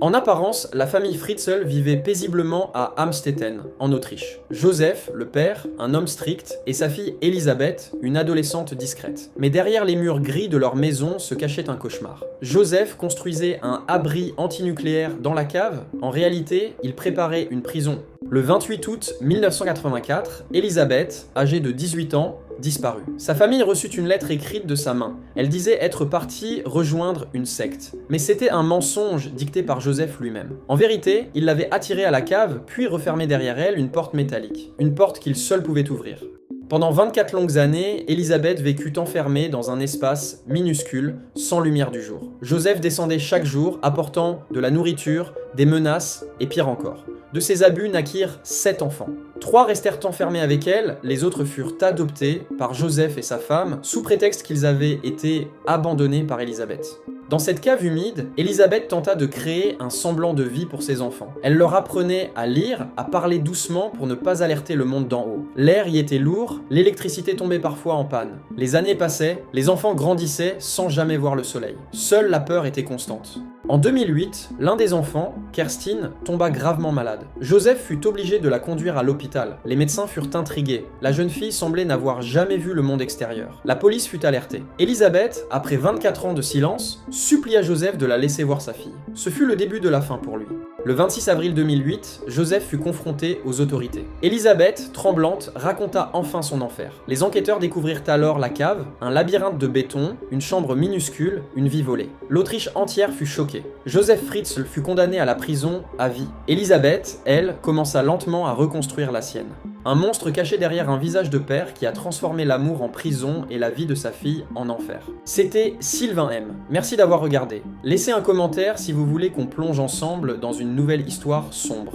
En apparence, la famille Fritzl vivait paisiblement à Amstetten, en Autriche. Joseph, le père, un homme strict, et sa fille Elisabeth, une adolescente discrète. Mais derrière les murs gris de leur maison se cachait un cauchemar. Joseph construisait un abri antinucléaire dans la cave. En réalité, il préparait une prison. Le 28 août 1984, Elisabeth, âgée de 18 ans, disparut. Sa famille reçut une lettre écrite de sa main. Elle disait être partie rejoindre une secte. Mais c'était un mensonge dicté par Joseph lui-même. En vérité, il l'avait attirée à la cave, puis refermé derrière elle une porte métallique. Une porte qu'il seul pouvait ouvrir. Pendant 24 longues années, Elisabeth vécut enfermée dans un espace minuscule, sans lumière du jour. Joseph descendait chaque jour, apportant de la nourriture, des menaces et pire encore. De ces abus naquirent 7 enfants. 3 restèrent enfermés avec elle, les autres furent adoptés par Joseph et sa femme, sous prétexte qu'ils avaient été abandonnés par Elisabeth. Dans cette cave humide, Elisabeth tenta de créer un semblant de vie pour ses enfants. Elle leur apprenait à lire, à parler doucement pour ne pas alerter le monde d'en haut. L'air y était lourd, l'électricité tombait parfois en panne. Les années passaient, les enfants grandissaient sans jamais voir le soleil. Seule la peur était constante. En 2008, l'un des enfants, Kerstin, tomba gravement malade. Joseph fut obligé de la conduire à l'hôpital. Les médecins furent intrigués. La jeune fille semblait n'avoir jamais vu le monde extérieur. La police fut alertée. Elisabeth, après 24 ans de silence, supplia Joseph de la laisser voir sa fille. Ce fut le début de la fin pour lui. Le 26 avril 2008, Joseph fut confronté aux autorités. Elisabeth, tremblante, raconta enfin son enfer. Les enquêteurs découvrirent alors la cave, un labyrinthe de béton, une chambre minuscule, une vie volée. L'Autriche entière fut choquée. Joseph Fritzl fut condamné à la prison à vie. Elisabeth, elle, commença lentement à reconstruire la sienne. Un monstre caché derrière un visage de père qui a transformé l'amour en prison et la vie de sa fille en enfer. C'était Sylvain M. Merci d'avoir regardé. Laissez un commentaire si vous voulez qu'on plonge ensemble dans une nouvelle histoire sombre.